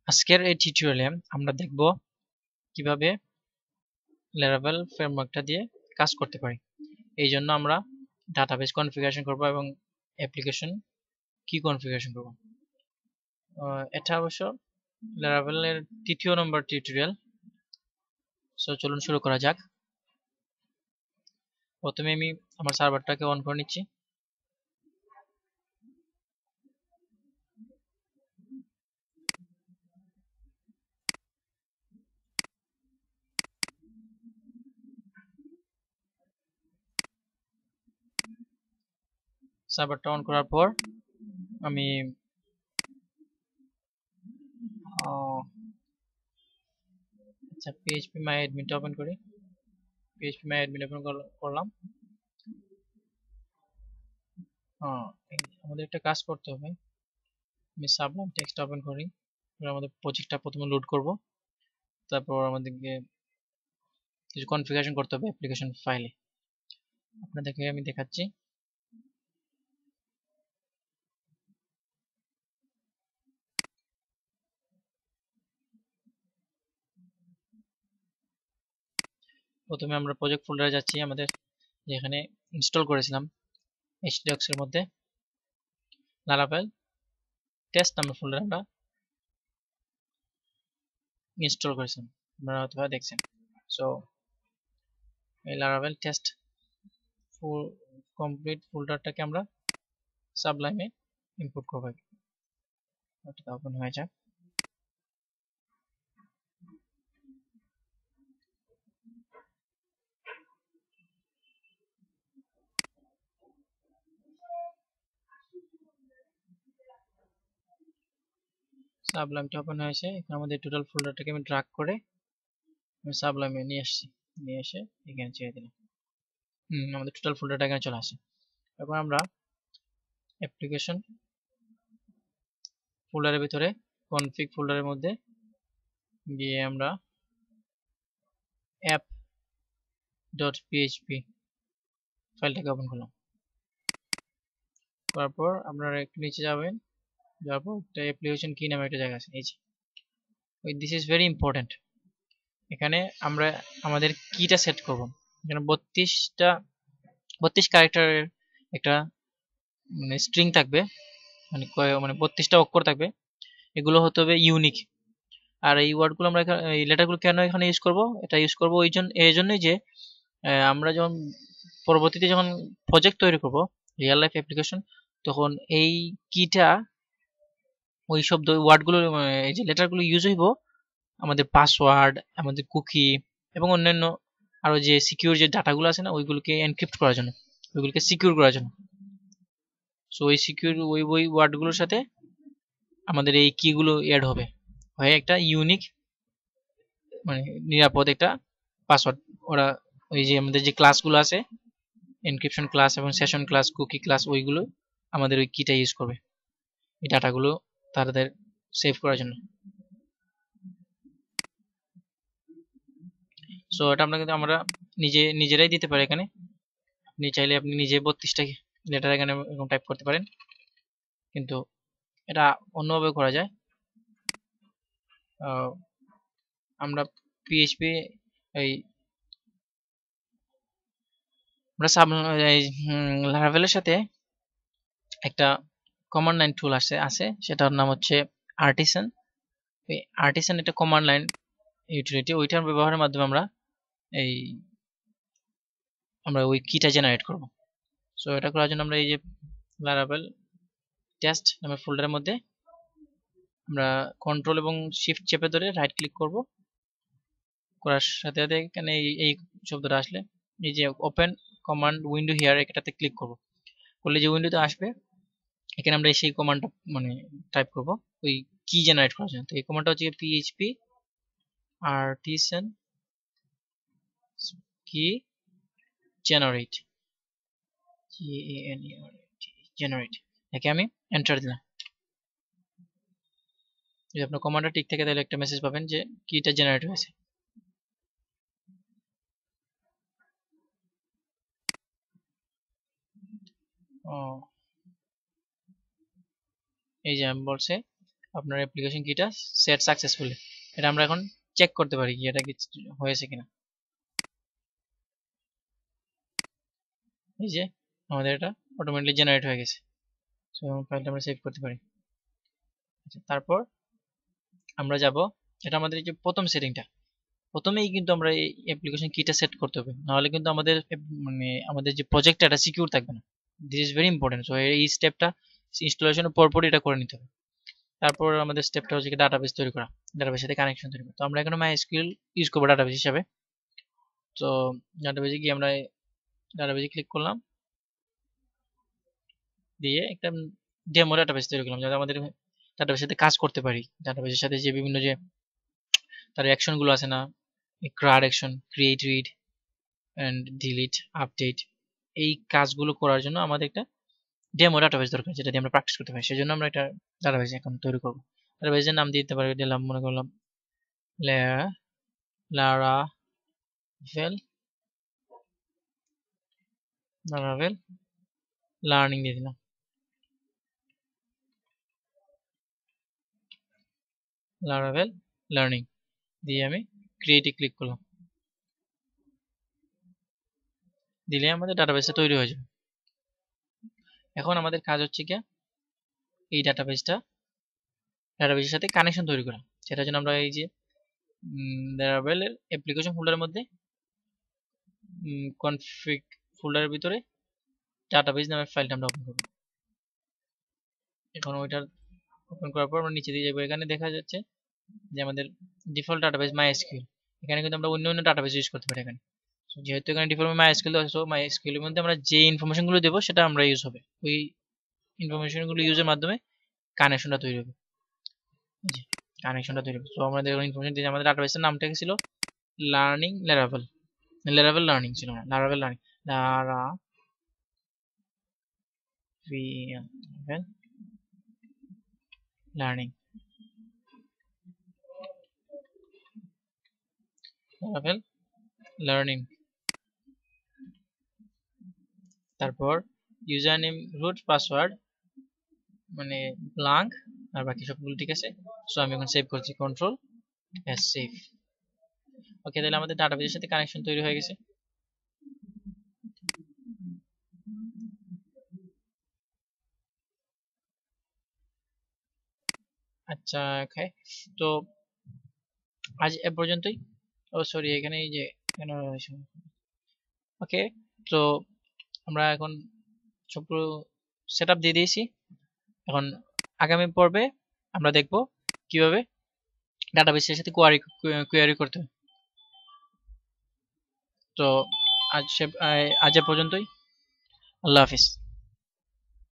আজকের এই টিউটোরিয়ালে আমরা দেখব কিভাবে Laravel ফ্রেমওয়ার্কটা দিয়ে কাজ করতে পারি। এই জন্য আমরা ডাটাবেস কনফিগারেশন করব এবং অ্যাপ্লিকেশন কি কনফিগারেশন করব। এটা অবশ্য Laravel এর 3য় নম্বর টিউটোরিয়াল। সো চলুন শুরু করা যাক। প্রথমে আমি আমার সার্ভারটাকে অন করে নিচ্ছি। সার্ভারটা অন করার পর আমি আচ্ছা PHPMyAdmin ওপেন করি। PHPMyAdmin ওপেন করলাম। আমাদের একটা কাজ করতে হবে। আমি সাবলাইম টেক্সট ওপেন করি। আমাদের প্রজেক্টটা প্রথমে লোড করব, তারপর আমাদেরকে কিছু কনফিগারেশন করতে হবে অ্যাপ্লিকেশন ফাইলে। আপনাদেরকে আমি দেখাচ্ছি। প্রথমে আমরা প্রজেক্ট ফোল্ডারে যাচ্ছি, আমাদের যেখানে ইনস্টল করেছিলাম htdocs এর মধ্যে Laravel টেস্ট নামের ফোল্ডারে আমরা ইনস্টল করেছিলাম, আপনারা হয়তো দেখছেন। সো এই Laravel টেস্ট ফুল কমপ্লিট ফোল্ডারটাকে আমরা সাবলাইমে ইম্পোর্ট করব। ওটা ওপেন হয়ে যাক। সাবলাইমটা ওপেন হয়েছে। এখানে আমাদের টোটাল ফোল্ডারটাকে আমি ড্রাগ করে আমি সাবলাইমে নিয়ে আসছি, নিয়ে এসে এখানে ছেড়ে দিলাম। আমাদের টোটাল ফোল্ডারটা এখানে চলে আসে। এবার আমরা অ্যাপ্লিকেশন ফোল্ডারের ভিতরে কনফিগ ফোল্ডারের মধ্যে গিয়ে আমরা app.php ফাইলটাকে ওপেন করলাম। করার পর আপনারা একটু নিচে যাবেন, যাওয়ার পর একটা অ্যাপ্লিকেশন কি নামে একটা জায়গা আছে, এই যে দিস ইজ ভেরি ইম্পর্টেন্ট। এখানে আমরা আমাদের কিটা সেট করব। এখানে 32 ক্যারেক্টারের একটা স্ট্রিং থাকবে, মানে 32টা অক্ষর থাকবে। এগুলো হতে হবে ইউনিক। আর এই ওয়ার্ডগুলো আমরা এই লেটারগুলো কেন এখানে ইউজ করব, এটা ইউজ করব এই জন্যই যে আমরা যখন পরবর্তীতে যখন প্রজেক্ট তৈরি করব রিয়েল লাইফ অ্যাপ্লিকেশন, তখন এই কিটা ওই শব্দ ওয়ার্ডগুলো এই যে লেটারগুলো ইউজ হইব আমাদের পাসওয়ার্ড, আমাদের কুকি এবং অন্যান্য আরো যে সিকিউর যে ডাটাগুলো আছে না, ওইগুলোকে এনক্রিপ্ট করার জন্য, ওইগুলোকে সিকিউর করার জন্য। সো ওই সিকিউর ওই ওয়ার্ডগুলোর সাথে আমাদের এই কিগুলো অ্যাড হবে, হয়ে একটা ইউনিক মানে নিরাপদ একটা পাসওয়ার্ড। ওরা ওই যে আমাদের যে ক্লাসগুলো আছে এনক্রিপশন ক্লাস এবং সেশন ক্লাস, কুকি ক্লাস, ওইগুলো আমাদের ওই কিটা ইউজ করবে এই ডাটাগুলো তাদের সেভ করার জন্য। সো এটা আমরা কিন্তু আমরা নিজেরাই দিতে পারি। এখানে আপনি চাইলে আপনি নিজে 32টা লেটার এখানে টাইপ করতে পারেন, কিন্তু এটা অন্যভাবে করা যায়। আমরা পিএইচপি এই আমরা লারাভেলের সাথে একটা কমান্ড লাইন টুল আছে, সেটার নাম হচ্ছে আর্টিসান। এই আর্টিসান একটা কমান্ড লাইন ইউটিলিটি, ওইটার ব্যবহারের মাধ্যমে আমরা ওই কিটা জেনারেট করব। সো এটা করার জন্য আমরা এই যে লারাভেল টেস্ট নামের ফোল্ডারের মধ্যে আমরা কন্ট্রোল এবং শিফট চেপে ধরে রাইট ক্লিক করব। করার সাথে সাথে এখানে এই শব্দটা আসলে এই যে ওপেন কমান্ড উইন্ডো হিয়ার, এটাতে ক্লিক করব। করলে যে উইন্ডোতে আসবে, এখানে আমরা সেই কমান্ডটা মানে টাইপ করব ওই কি জেনারেট করার জন্য। তো এই কমান্ডটা হচ্ছে পিএইচপি আর্টিসান কি জেনারেট, জেনারেট। একে আমি এন্টার দিলাম। যদি আপনার কমান্ডটা ঠিক থাকে তাহলে একটা মেসেজ পাবেন যে কিটা জেনারেট হয়েছে। এই যে আমি বলছে আপনার অ্যাপ্লিকেশন কিটা সেট সাকসেসফুলি। এটা আমরা এখন চেক করতে পারি কি এটা কি হয়েছে কিনা। এই যে আমাদের এটা অটোমেটিকলি জেনারেট হয়ে গেছে। সো ফাইলটা আমরা সেভ করতে পারি। আচ্ছা, তারপর আমরা যাব, এটা আমাদের যে প্রথম সেটিংটা, প্রথমেই কিন্তু আমরা এই অ্যাপ্লিকেশন কিটা সেট করতে হবে, নাহলে কিন্তু আমাদের মানে আমাদের যে প্রজেক্টটা এটা সিকিউর থাকবে না। This is very important. So এই স্টেপটা ইনস্টলেশনের পরপরই এটা করে নিতে হবে। তারপর আমাদের স্টেপটা হচ্ছে ডাটাবেস তৈরি করা, ডাটাবেসের সাথে কানেকশন তৈরি করা। তো আমরা এখানে MySQL ইউজ করবো ডাটাবেস হিসাবে। তো ডাটাবেসে গিয়ে আমরা ডাটাবেসে ক্লিক করলাম, দিয়ে একটা ডেমো ডাটাবেস তৈরি করলাম যাতে আমাদের ডাটাবেসের সাথে কাজ করতে পারি। ডাটাবেসের সাথে যে বিভিন্ন যে তার অ্যাকশন গুলো আছে না, CRUD action, create, read and delete, update, এই কাজগুলো করার জন্য আমাদের একটা ডেমো ডাটাবেস দরকার, যেটা দিয়ে আমরা প্র্যাকটিস করতে পারি। সেজন্য আমরা একটা ডাটাবেস এখন তৈরি করবো। ডাটাবেসের নাম দিতে পারি, দিলাম মনে করলাম লারাভেল, লারাভেল লার্নিং দিয়ে দিলাম। লারাভেল লার্নিং দিয়ে আমি ক্রিয়েটে ক্লিক করলাম, দিলে আমাদের ডাটাবেসটা তৈরি হয়ে যাবে। এখন আমাদের কাজ হচ্ছে কি এই ডাটাবেসের সাথে কানেকশন তৈরি করা। সেটার জন্য আমরা এই যে লারাভেলের অ্যাপ্লিকেশন ফোল্ডারের মধ্যে কনফিগ ফোল্ডারের ভিতরে ডাটাবেস নামের ফাইলটা আমরা ওপেন করব। এখন ওইটা ওপেন করার পর আমরা নিচে দিয়ে যাবো। এখানে দেখা যাচ্ছে যে আমাদের ডিফল্ট ডাটাবেস MySQL। এখানে কিন্তু আমরা অন্য অন্য ডাটাবেস ইউজ করতে পারি এখানে। যেহেতু এখানে ডিফল্ট MySQL আছে, সো MySQL এর মধ্যে আমরা যে ইনফরমেশন গুলো দেবো সেটা আমরা ইউজ হবে। ওই ইনফরমেশন গুলো ইউজের মাধ্যমে কানেকশনটা তৈরি হবে। জি, কানেকশনটা তৈরি হবে। সো আমাদের ইনফরমেশন দিয়ে আমাদের ডাটাবেসের নামটা ছিল লার্নিং লারাভেল, লারাভেল লার্নিং ছিল না, Laravel learning, Laravel learning, Laravel learning. তারপর ইউজার নেম, রুট, পাসওয়ার্ড মানে ব্লাঙ্ক, আর বাকি সবগুলো ঠিক আছে। সো আমি এখন সেভ করছি, কন্ট্রোল এস, সেভ। ওকে, তাহলে আমাদের ডাটাবেসের সাথে কানেকশন তৈরি হয়ে গেছে। আচ্ছা, ওকে, তো আজ এ পর্যন্তই। ও সরি, এখানে এই যে কেন, ওকে, তো আমরা এখন সবগুলো সেট আপ দিয়ে দিয়েছি। এখন আগামী পর্বে আমরা দেখব কিভাবে ডাটাবেসের সাথে কোয়ারি করতে হয়। তো আজ এ পর্যন্তই। আল্লাহ হাফিজ।